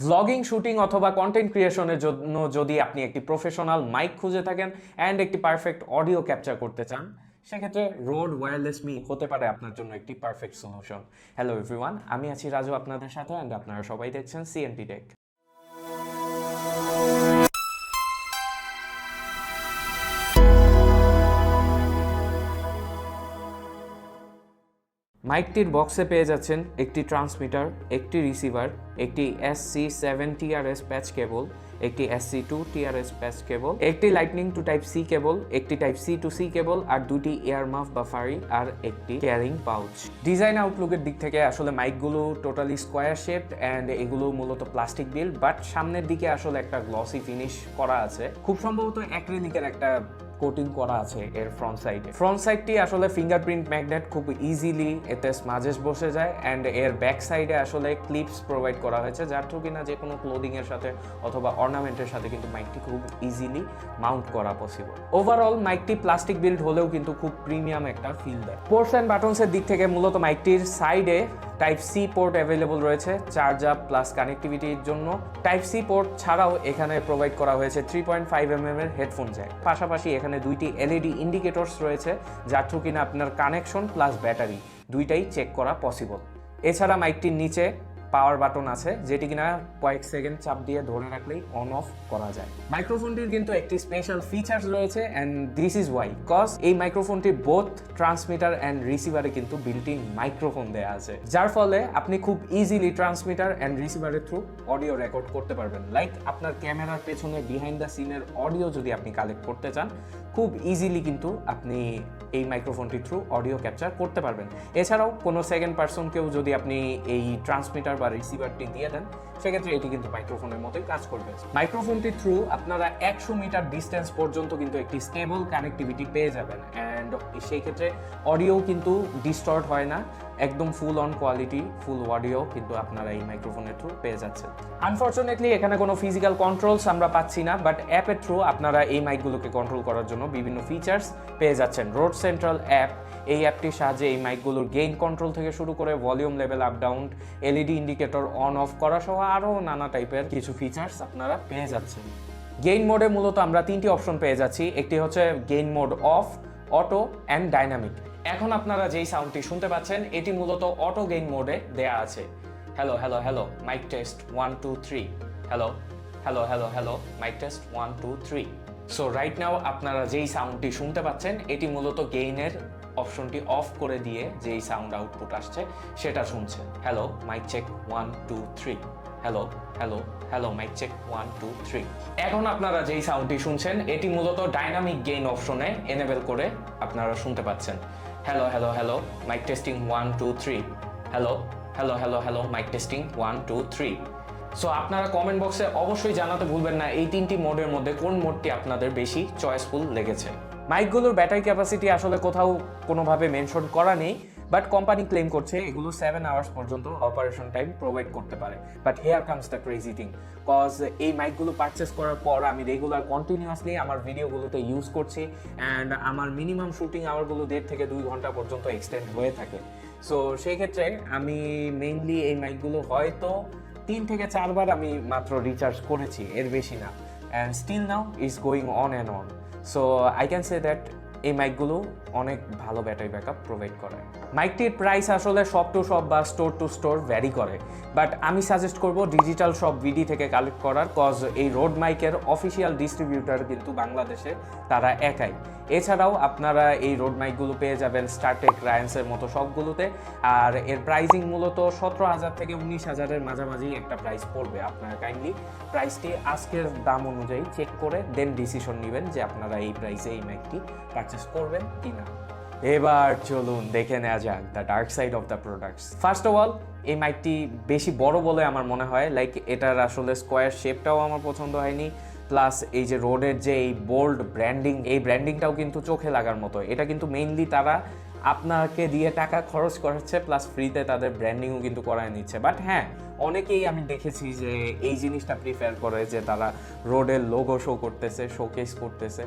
Vlogging, shooting অথবা content ক্রিয়েশনের জন্য যদি আপনি একটি প্রফেশনাল মাইক খুঁজে থাকেন অ্যান্ড একটি পারফেক্ট অডিও ক্যাপচার করতে চান, সেক্ষেত্রে রোড ওয়্যারলেস মি হতে পারে আপনার জন্য একটি পারফেক্ট সলিউশন। হ্যালো এভরিওয়ান, আমি আছি রাজু আপনাদের সাথে অ্যান্ড আপনারা সবাই দেখছেন সিএনটি টেক। মাইকটির বক্সে পেয়ে যাচ্ছেন একটি ট্রান্সমিটার, একটি রিসিভার, একটি SC7 TRS প্যাচ কেবল, একটি SC2 TRS প্যাচ কেবল, একটি lightning to type C cable, একটি type C to C cable, আর দুটি এয়ার মাফ বা ফারি, আর একটি ক্যারিং পাউচ। ডিজাইন আউটলুকের দিক থেকে আসলে মাইকগুলো টোটালি স্কোয়ার শেপড অ্যান্ড এগুলো মূলত প্লাস্টিক বিল্ড, বাট সামনের দিকে আসলে একটা গ্লসি ফিনিশ করা আছে, খুব সম্ভবত অ্যাক্রিলিকের একটা কোটিং করা আছে এর ফ্রন্ট সাইডটি আসলে ফিঙ্গারপ্রিন্ট ম্যাগনেট, খুব ইজিলি এতে স্মাজেস বসে যায় অ্যান্ড এর ব্যাক সাইডে আসলে ক্লিপস প্রোভাইড করা হয়েছে, যার থ্রু কিনা যে কোনো ক্লোদিং এর সাথে অথবা অর্নামেন্টের সাথে কিন্তু মাইকটি খুব ইজিলি মাউন্ট করা পসিবল। ওভারঅল মাইকটি প্লাস্টিক বিল্ড হলেও কিন্তু খুব প্রিমিয়াম একটা ফিল দেয়। পোর্টস অ্যান্ড বাটনসের দিক থেকে মূলত মাইকটির সাইডে টাইপ সি পোর্ট অ্যাভেলেবল রয়েছে চার্জ আপ প্লাস কানেক্টিভিটির জন্য। টাইপ সি পোর্ট ছাড়াও এখানে প্রোভাইড করা হয়েছে 3.5mm এর হেডফোন জ্যাক। পাশাপাশি এখানে দুইটি LED ইন্ডিকেটরস রয়েছে, যার থ্রু কিনা আপনার কানেকশন প্লাস ব্যাটারি দুইটাই চেক করা পসিবল। এছাড়া মাইকটির নিচে পাওয়ার বাটন আছে, যেটি কিনা কয়েক সেকেন্ড চাপ দিয়ে ধরে রাখলেই অন অফ করা যায়। মাইক্রোফোনটির কিন্তু একটি স্পেশাল ফিচার্স রয়েছে and this is why, cause এই মাইক্রোফোনটির বোথ ট্রান্সমিটার অ্যান্ড রিসিভারে কিন্তু বিল্ট ইন মাইক্রোফোন দেওয়া আছে, যার ফলে আপনি খুব ইজিলি ট্রান্সমিটার অ্যান্ড রিসিভারের থ্রু অডিও রেকর্ড করতে পারবেন। লাইক আপনার ক্যামেরার পেছনে বিহাইন্ড দ্য সিনের অডিও যদি আপনি কালেক্ট করতে চান, খুব ইজিলি কিন্তু আপনি এই মাইক্রোফোনটির থ্রু অডিও ক্যাপচার করতে পারবেন। এছাড়াও কোনো সেকেন্ড পার্সনকেও যদি আপনি এই ট্রান্সমিটার বা রিসিভারটি দিয়ে দেন, সেক্ষেত্রে এটি কিন্তু মাইক্রোফোনের মতোই কাজ করবে। মাইক্রোফোনটির থ্রু আপনারা 100 মিটার ডিস্টেন্স পর্যন্ত কিন্তু একটি স্টেবল কানেক্টিভিটি পেয়ে যাবেন অ্যান্ড সেই ক্ষেত্রে অডিও কিন্তু ডিস্টর্ট হয় না, একদম full on quality full audio কিন্তু আপনারা এই মাইক্রোফোনের থ্রু পেয়ে যাচ্ছেন। আনফর্চুনেটলি এখানে কোনো ফিজিক্যাল কন্ট্রোলস আমরা পাচ্ছি না, বাট অ্যাপের থ্রু আপনারা এই মাইকগুলোকে কন্ট্রোল করার জন্য বিভিন্ন ফিচার্স পেয়ে যাচ্ছেন। রোড সেন্ট্রাল অ্যাপ, এই অ্যাপটির সাহায্যে এই মাইকগুলোর গেইন কন্ট্রোল থেকে শুরু করে volume level up down, LED indicator on of করা সহ আরও নানা টাইপের কিছু ফিচার্স আপনারা পেয়ে যাচ্ছেন। গেইন মোডে মূলত আমরা তিনটি অপশন পেয়ে যাচ্ছি, একটি হচ্ছে gain mode of, auto and dynamic. এখন আপনারা যেই সাউন্ডটি শুনতে পাচ্ছেন এটি মূলত অটো গেইন মোডে দেয়া আছে। Hello hello hello mic test 1 2 3, hello hello hello hello mic test 1 2 3। So right now আপনারা যেই সাউন্ডটি শুনতে পাচ্ছেন এটি মূলত গেইনের অপশনটি অফ করে দিয়ে যেই সাউন্ড আউটপুট আসছে সেটা শুনছেন। Hello mic check 1 2 3, hello hello hello mic check 1 2 3। এখন আপনারা যেই সাউন্ডটি শুনছেন এটি মূলত ডাইনামিক গেইন অপশনে এনেবল করে আপনারা শুনতে পাচ্ছেন। Hello hello hello mic testing 1 2 3, hello hello hello hello mic testing 1 2 3। So আপনারা কমেন্ট বক্সে অবশ্যই জানাতে ভুলবেন না এই তিনটি মোডের মধ্যে কোন মোডটি আপনাদের বেশি চয়েসফুল লেগেছে। মাইকগুলোর ব্যাটারি ক্যাপাসিটি আসলে কোথাও কোনোভাবে মেনশন করা নেই, বাট কোম্পানি ক্লেম করছে এগুলো 7 আওয়ার্স পর্যন্ত অপারেশন টাইম প্রোভাইড করতে পারে। But here comes the crazy thing, cause এই মাইকগুলো পারচেস করার পর আমি রেগুলার কন্টিনিউয়াসলি আমার ভিডিওগুলোতে ইউজ করছি অ্যান্ড আমার মিনিমাম শুটিং আওয়ারগুলো 1.5 থেকে 2 ঘন্টা পর্যন্ত এক্সটেন্ড হয়ে থাকে। সো সেই ক্ষেত্রে আমি মেইনলি এই মাইকগুলো হয়তো 3 থেকে 4 বার আমি মাত্র রিচার্জ করেছি, এর বেশি না, and still now is going on and on. So I can say that এই মাইকগুলো অনেক ভালো ব্যাটারি ব্যাকআপ প্রোভাইড করে। মাইকটির প্রাইস আসলে শপ টু শপ বা স্টোর টু স্টোর ভ্যারি করে, বাট আমি সাজেস্ট করব ডিজিটাল শপ ভিডি থেকে কালেক্ট করার, কজ এই রোড মাইকের অফিসিয়াল ডিস্ট্রিবিউটার কিন্তু বাংলাদেশে তারা একাই। এছাড়াও আপনারা এই রোড মাইকগুলো পেয়ে যাবেন স্টারটেক, রায়ান্সের মতো সবগুলোতে, আর এর প্রাইসিং মূলত 17,000 থেকে 19,000-এর মাঝামাঝি একটা প্রাইস পড়বে। আপনারা কাইন্ডলি প্রাইসটি আজকের দাম অনুযায়ী চেক করে দেন ডিসিশন নেবেন যে আপনারা এই প্রাইসে এই মাইকটি পারচেস করবেন কিনা। এবার চলুন দেখে নেওয়া যাক the dark side of the products. First of all এই মাইকটি বেশি বড় বলে আমার মনে হয়, লাইক এটার আসলে স্কোয়ার শেপটাও আমার পছন্দ হয়নি, প্লাস এই যে রোডের যে এই বোল্ড ব্র্যান্ডিং, এই ব্র্যান্ডিংটাও কিন্তু চোখে লাগার মতো। এটা কিন্তু মেইনলি তারা আপনাকে দিয়ে টাকা খরচ করাচ্ছে প্লাস ফ্রিতে তাদের ব্র্যান্ডিংও কিন্তু করায় নিচ্ছে। বাট হ্যাঁ, অনেকেই আমি দেখেছি যে এই জিনিসটা প্রিফার করে যে তারা রোডের লোগো শো করতেছে, শোকেস করতেছে,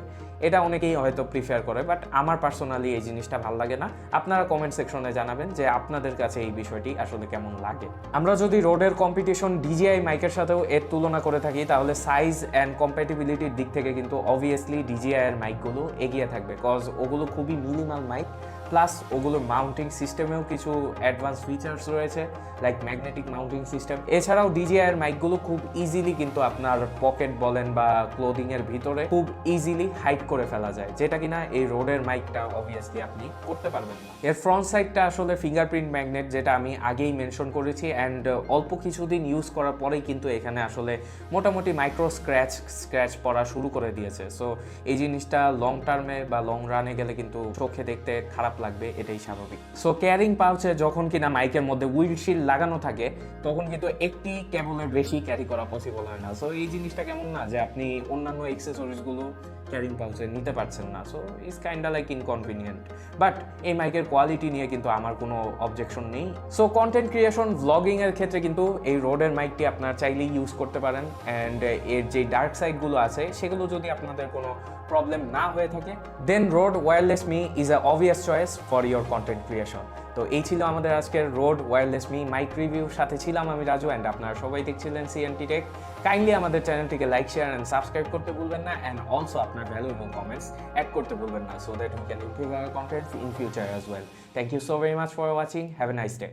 এটা অনেকেই হয়তো প্রিফার করে, বাট আমার পার্সোনালি এই জিনিসটা ভালো লাগে না। আপনারা কমেন্ট সেকশনে জানাবেন যে আপনাদের কাছে এই বিষয়টি আসলে কেমন লাগে। আমরা যদি রোডের কম্পিটিশন ডিজিআই মাইকের সাথেও এর তুলনা করে থাকি, তাহলে সাইজ অ্যান্ড কম্প্যাটিবিলিটির দিক থেকে কিন্তু অবভিয়াসলি ডিজিআই এর মাইকগুলো এগিয়ে থাকবে, কজ ওগুলো খুবই মিনিমাল মাইক, প্লাস ওগুলোর মাউন্টিং সিস্টেমেও কিছু অ্যাডভান্স ফিচার্স রয়েছে, লাইক ম্যাগনেটিক মাউন্টিং সিস্টেম। এছাড়াও ডিজিআই এর মাইকগুলো খুব ইজিলি কিন্তু আপনার পকেট বলেন বা ক্লোদিংয়ের ভিতরে খুব ইজিলি হাইড করে ফেলা যায়, যেটা কিনা এই রোডের মাইকটা অবভিয়াসলি আপনি করতে পারবেন না। এর ফ্রন্ট সাইডটা আসলে ফিঙ্গারপ্রিন্ট ম্যাগনেট, যেটা আমি আগেই মেনশন করেছি, অ্যান্ড অল্প কিছুদিন ইউজ করার পরেই কিন্তু এখানে আসলে মোটামুটি মাইক্রো স্ক্র্যাচ পড়া শুরু করে দিয়েছে। সো এই জিনিসটা লং টার্মে বা লং রানে গেলে কিন্তু চোখে দেখতে খারাপ লাগবে, এটাই স্বাভাবিক। সো ক্যারিং পাউচে যখন কিনা মাইকের মধ্যে উইন্ডশিল্ড লাগানো থাকে, তখন কিন্তু একটি কেবলের বেশি ক্যারি করা পসিবল হয় না। সো এই জিনিসটা কেমন না যে আপনি অন্যান্য অ্যাক্সেসরিজগুলো ক্যারিং পাউচে নিতে পারছেন না, so it's kinda like inconvenient. But এই মাইকের কোয়ালিটি নিয়ে কিন্তু আমার কোনো অবজেকশন নেই। সো কন্টেন্ট ক্রিয়েশন, ভ্লগিং এর ক্ষেত্রে কিন্তু এই রোডের মাইকটি আপনার চাইলেই ইউজ করতে পারেন, অ্যান্ড এর যে ডার্ক সাইডগুলো আছে সেগুলো যদি আপনাদের কোনো প্রবলেম না হয়ে থাকে, then Rode wireless me is a obvious choice for your content creation. তো এই ছিল আমাদের আজকের Rode wireless me mic review. সাথে ছিলাম আমি রাজু, অ্যান্ড আপনারা সবাই দেখছিলেন সিএনটি টেক। কাইন্ডলি আমাদের চ্যানেলটিকে লাইক, শেয়ার অ্যান্ড সাবস্ক্রাইব করতে ভুলবেন না, অ্যান্ড অলসো আপনার ভ্যালুয়েবল কমেন্টস অ্যাড করতে ভুলবেন না, so that we can improve our content in future as well. Thank you so very much for watching, have a nice day.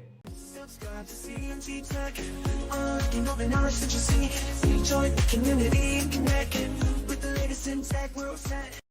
Subscribe to CNT Tech. You know the knowledge that you seek. Enjoy the community and connect with the latest in tech. We're all set.